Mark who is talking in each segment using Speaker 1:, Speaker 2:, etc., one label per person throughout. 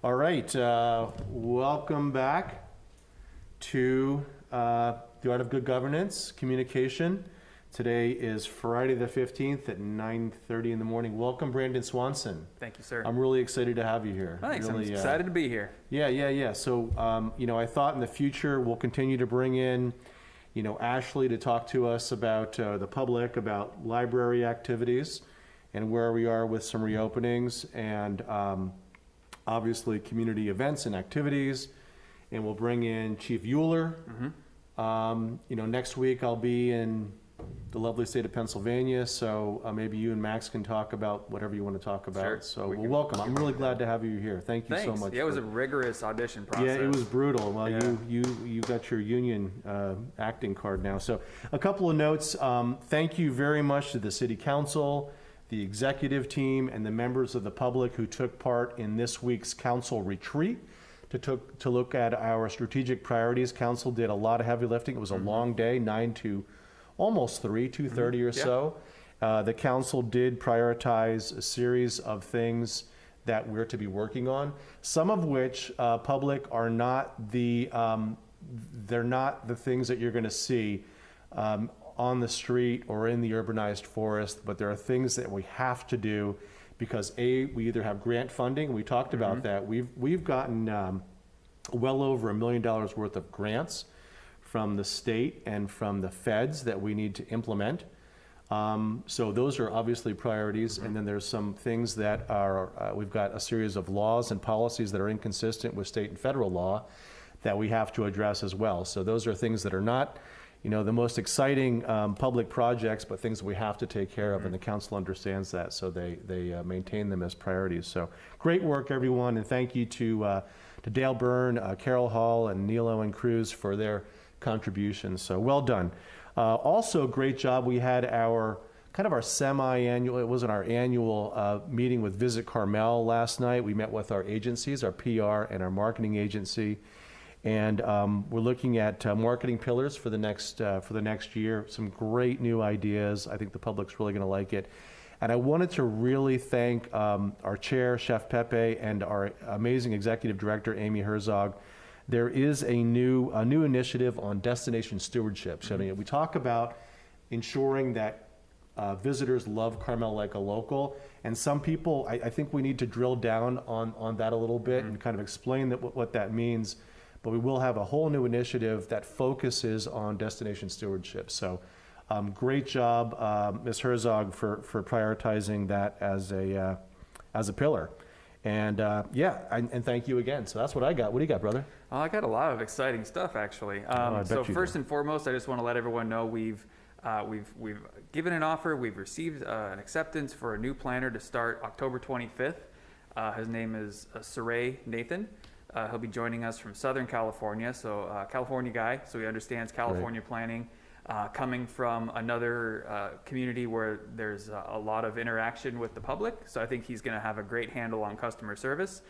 Speaker 1: All right, welcome back to the Art of Good Governance Communication. Today is Friday the 15th at 9:30 in the morning. Welcome, Brandon Swanson.
Speaker 2: Thank you, sir.
Speaker 1: I'm really excited to have you here.
Speaker 2: Thanks.
Speaker 1: Really,
Speaker 2: I'm excited to be here.
Speaker 1: Yeah. So, I thought in the future we'll continue to bring in, Ashley to talk to us about the public, about library activities and where we are with some reopenings and obviously community events and activities. And we'll bring in Chief Euler. Next week I'll be in the lovely state of Pennsylvania, so maybe you and Max can talk about whatever you want to talk about.
Speaker 2: Sure.
Speaker 1: So welcome. I'm really glad to have you here. Thank you so much.
Speaker 2: Yeah, it was a rigorous audition process.
Speaker 1: Yeah, it was brutal. Well,
Speaker 2: yeah.
Speaker 1: you got your union acting card now. So a couple of notes. Thank you very much to the City Council, the executive team, and the members of the public who took part in this week's council retreat to look at our strategic priorities. Council did a lot of heavy lifting. It was a long day, 9 to almost 2:30 or so. The council did prioritize a series of things that we're to be working on, some of which public are not they're not the things that you're going to see on the street or in the urbanized forest, but there are things that we have to do because we either have grant funding. We talked about that. We've gotten well over $1 million worth of grants from the state and from the feds that we need to implement. So those are obviously priorities. And then there's some things that are, we've got a series of laws and policies that are inconsistent with state and federal law that we have to address as well. So those are things that are not, the most exciting public projects, but things that we have to take care of, and the council understands that, so they maintain them as priorities. So great work, everyone, and thank you to Dale Byrne, Carol Hall, and Nilo and Cruz for their contributions. So well done. Also, great job. We had our semi-annual, it wasn't our annual meeting with Visit Carmel last night. We met with our agencies, our PR and our marketing agency. And we're looking at marketing pillars for the next year. Some great new ideas. I think the public's really going to like it. And I wanted to really thank our chair, Chef Pepe, and our amazing executive director, Amy Herzog. There is a new initiative on destination stewardship. So, we talk about ensuring that visitors love Carmel like a local. And some people, I think we need to drill down on that a little bit and kind of explain what that means. But we will have a whole new initiative that focuses on destination stewardship. So great job, Ms. Herzog, for prioritizing that as a pillar. And and thank you again. So that's what I got. What do you got, brother?
Speaker 2: I got a lot of exciting stuff, actually. So first and foremost, I just want to let everyone know we've given an offer. We've received an acceptance for a new planner to start October 25th. His name is Saray Nathan. He'll be joining us from Southern California, so California guy, so he understands California planning, coming from another community where there's a lot of interaction with the public, so I think he's going to have a great handle on customer service.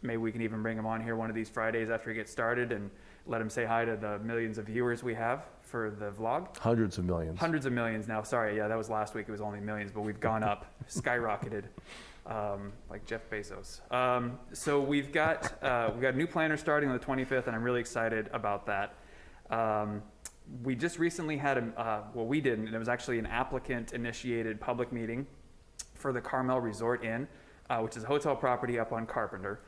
Speaker 2: Maybe we can even bring him on here one of these Fridays after he gets started and let him say hi to the millions of viewers we have for the vlog.
Speaker 1: Hundreds of millions.
Speaker 2: Hundreds of millions now. Sorry, yeah, that was last week. It was only millions, but we've gone up, skyrocketed. Like Jeff Bezos. So we've got a new planner starting on the 25th, and I'm really excited about that. We just recently had we didn't. It was actually an applicant-initiated public meeting for the Carmel Resort Inn, which is a hotel property up on Carpenter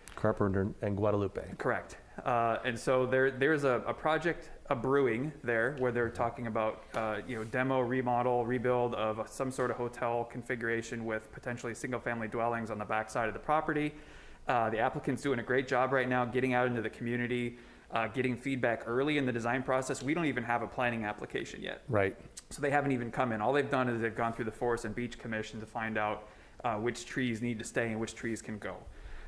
Speaker 1: and Guadalupe.
Speaker 2: Correct. And so there's a project brewing there where they're talking about demo, remodel, rebuild of some sort of hotel configuration with potentially single-family dwellings on the backside of the property. The applicant's doing a great job right now getting out into the community, getting feedback early in the design process. We don't even have a planning application yet.
Speaker 1: Right.
Speaker 2: So they haven't even come in. All they've done is they've gone through the Forest and Beach Commission to find out which trees need to stay and which trees can go.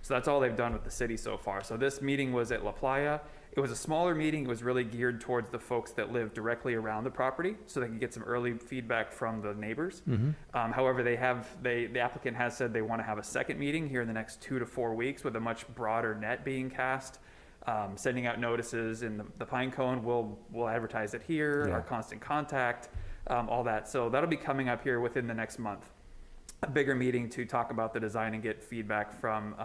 Speaker 2: So that's all they've done with the city so far. So this meeting was at La Playa. It was a smaller meeting. It was really geared towards the folks that live directly around the property, so they can get some early feedback from the neighbors. However, the applicant has said they want to have a second meeting here in the next 2 to 4 weeks with a much broader net being cast, sending out notices in the Pine Cone. We'll advertise it here, our constant contact, all that. So that'll be coming up here within the next month. a bigger meeting to talk about the design and get feedback from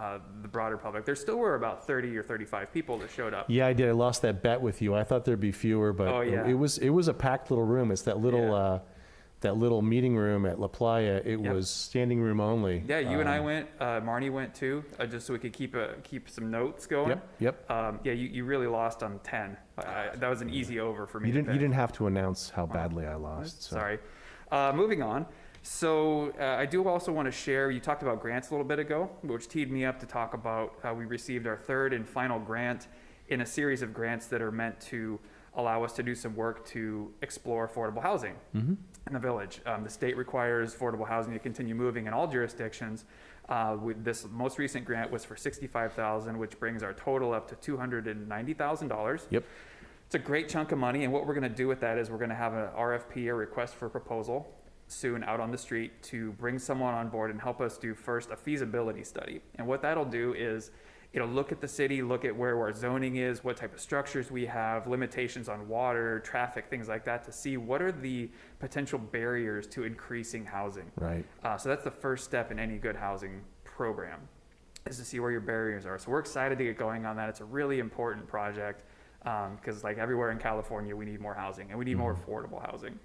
Speaker 2: the broader public. There still were about 30 or 35 people that showed up.
Speaker 1: Yeah, I did. I lost that bet with you. I thought there'd be fewer, but
Speaker 2: Oh, yeah.
Speaker 1: it was a packed little room. It's that little meeting room at La Playa. It
Speaker 2: Yep.
Speaker 1: was standing room only.
Speaker 2: Yeah, you and I went, Marnie went too, just so we could keep some notes going.
Speaker 1: Yep.
Speaker 2: Yeah, you really lost on 10. That was an easy over for me.
Speaker 1: You
Speaker 2: to
Speaker 1: didn't.
Speaker 2: pick.
Speaker 1: You didn't have to announce how badly I lost. So.
Speaker 2: Sorry. Moving on. So I do also want to share, you talked about grants a little bit ago, which teed me up to talk about we received our third and final grant in a series of grants that are meant to allow us to do some work to explore affordable housing in the village. The state requires affordable housing to continue moving in all jurisdictions. With this most recent grant was for $65,000, which brings our total up to $290,000.
Speaker 1: Yep.
Speaker 2: It's a great chunk of money, and what we're going to do with that is we're going to have an RFP, a request for proposal, soon out on the street to bring someone on board and help us do first a feasibility study. And what that'll do is it'll look at the city, look at where our zoning is, what type of structures we have, limitations on water, traffic, things like that, to see what are the potential barriers to increasing housing.
Speaker 1: Right.
Speaker 2: So that's the first step in any good housing program, is to see where your barriers are. So we're excited to get going on that. It's a really important project because like everywhere in California, we need more housing and we need more affordable housing.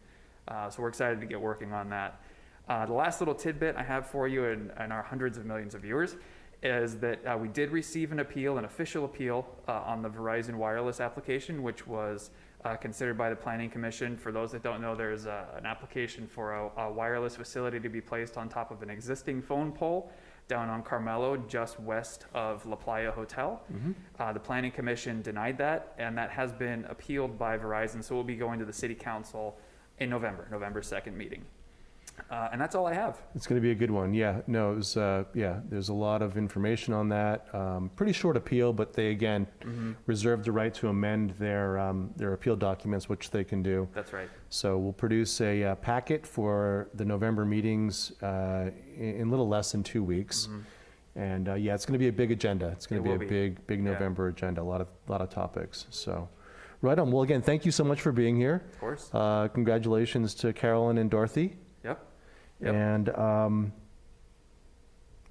Speaker 2: So we're excited to get working on that. The last little tidbit I have for you and our hundreds of millions of viewers is that we did receive an official appeal on the Verizon wireless application, which was considered by the Planning Commission. For those that don't know, there's an application for a wireless facility to be placed on top of an existing phone pole down on Carmelo, just west of La Playa Hotel. The Planning Commission denied that, and that has been appealed by Verizon, so we'll be going to the City Council in November 2nd meeting. And that's all I have.
Speaker 1: It's going to be a good one. Yeah. No, it was, there's a lot of information on that. Pretty short appeal, but they, again, reserve the right to amend their appeal documents, which they can do.
Speaker 2: That's right.
Speaker 1: So we'll produce a packet for the November meetings in little less than 2 weeks. And it's going to be a big agenda. It's going to be a big November agenda, a lot of topics. So right on. Well, again, thank you so much for being here.
Speaker 2: Of course.
Speaker 1: Congratulations to Carolyn and Dorothy.
Speaker 2: Yep.
Speaker 1: And what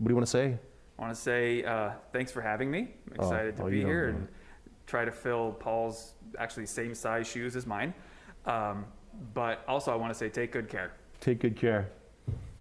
Speaker 1: do you want to say?
Speaker 2: I want to say thanks for having me. I'm excited to be here and try to fill Paul's actually same size shoes as mine. But also I want to say take good care.
Speaker 1: Take good care.